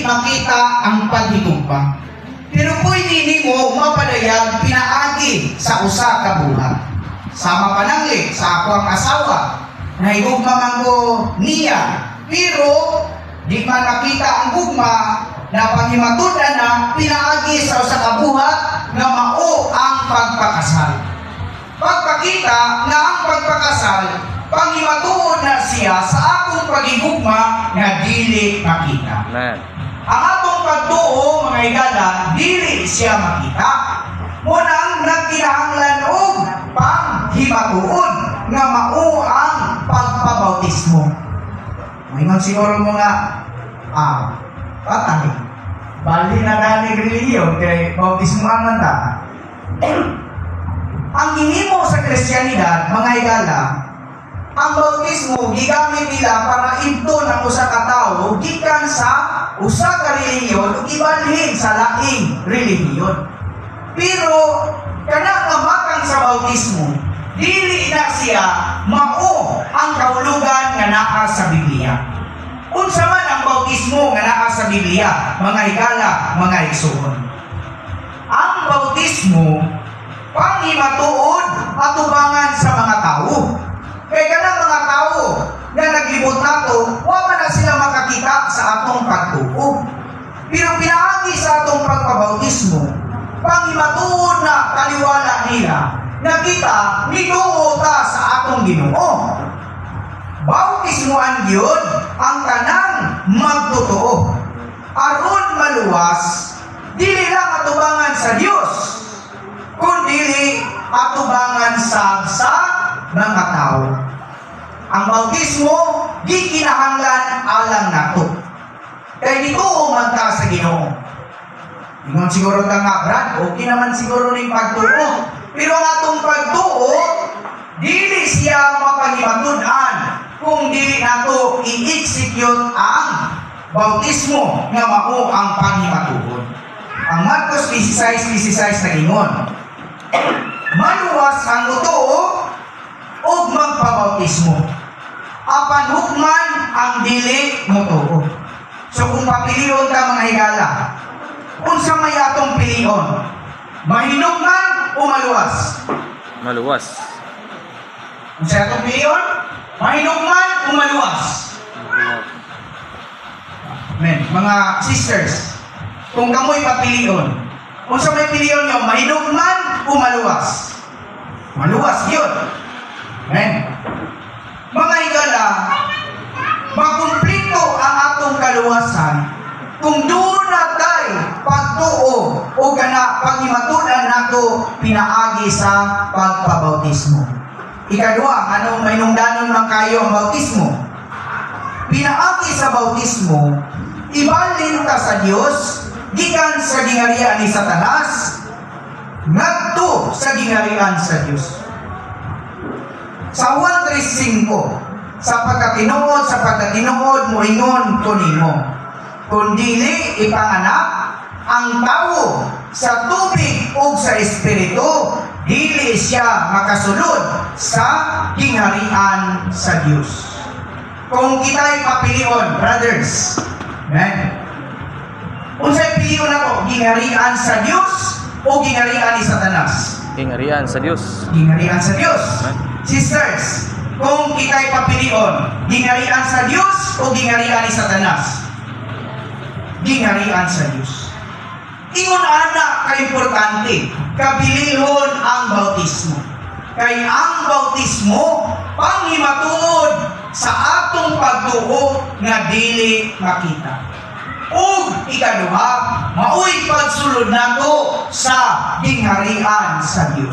makita ang paghigugma. Pero pwede nimo mapadayag pinaagi sa usa ka buhat. Sama panangli sa ako ang asawa, nahigugma man ko niya, pero di man makita ang gugma na panghimatudan na pinaagi sa usa ka buhat nga mao ang pagpakasal. Pagpakita na ang pagpakasal panghimatuod na siya sa akong paghigugma nga dili makita. Amen. Ang atong pagtuo, mga higala, dili siya makita. Munang nagkinahanglan og panghimatuod nga mao ang pagpabautismo. Mayroon siguro mga patay. Bali na galing reliyon kay bautismo ang manta. Ang gihimo sa Kristyanidad, mga higala, ang bautismo gigamit nila para ibton ang usa ka tawo gikan sa usa ka relihiyon ug ibalhin sa laing relihiyon. Pero kana nga matang sa bautismo, dili na siya mao ang kahulugan nga naa sa Biblia. Unsa man ang bautismo nga naa sa Biblia, mga higala, mga igsoon. Ang bautismo panghimatuod atubangan sa mga tawo. Kaya kanang mga tao na naglibot nato, wa man na sila makakita sa atong pagtuo. Pero pinaagi sa atong pagpabautismo, panghimatuod na taliwala nila, nakita nituo ta sa atong Ginoo. Bautismoan gyud ang tanang magtotoo. Aron maluwas, dili lang atubangan sa Dios, kundi atubangan sa mga tao. Ang bautismo gikinahanglan alang nato. Kay dito man ta sa Ginoo. Ingon siguro ta nga, Brad, okay naman siguro ning pagtuo. Pero ang atong pagtuo dili siya mapanghimatud-an kung dili nato i-execute ang bautismo nga mao ang panghimatuod. Ang Marcos 16:16 nagingon, maluwas ang totoo o magpabautismo. Apan hukman ang dili motoo. So kung papilion ka, mga higala, unsa may atong pilion? Mahinugman o maluwas? Maluwas. Unsa atong pilion? Mahinugman o maluwas? Amen. Mga sisters, kung kamoy papilion, unsa may pilion nyo? Mahinugman o maluwas? Maluwas yun. Amen. Mga higala, makumplito ang atong kaluwasan kung doon natay pagtuo o kana panghimatudan nato pinaagi sa pagpabautismo. Ikadua, anong mainungdanon man kayo ang bautismo? Pinaagi sa bautismo, ibalhin ka sa Dios gikan sa gingarian ni Satanas ngadto sa gingarian sa Dios. Sa Juan 3:5, sa pagkatinuod mo ingon ko nimo, kung dili ipanganak ang tawo sa tubig o sa espiritu, dili siya makasulod sa gingharian sa Dios. Kung kita'y papilion, brothers, amen, unsay pilion ako, gingharian sa Dios o gingharian ni Satanas? Gingharian sa Dios. Gingharian sa Dios. Amen. Sisters, kung kita'y papilion, gingharian sa Diyos o gingharian ni Satanas? Gingharian sa Diyos. Ingon ana ka-importante, kabilihon ang bautismo. Kay ang bautismo, panghimatuod sa atong pagtuo nga dili makita. Ug ikaduha, maoy pagsulod nato sa gingharian sa Dios.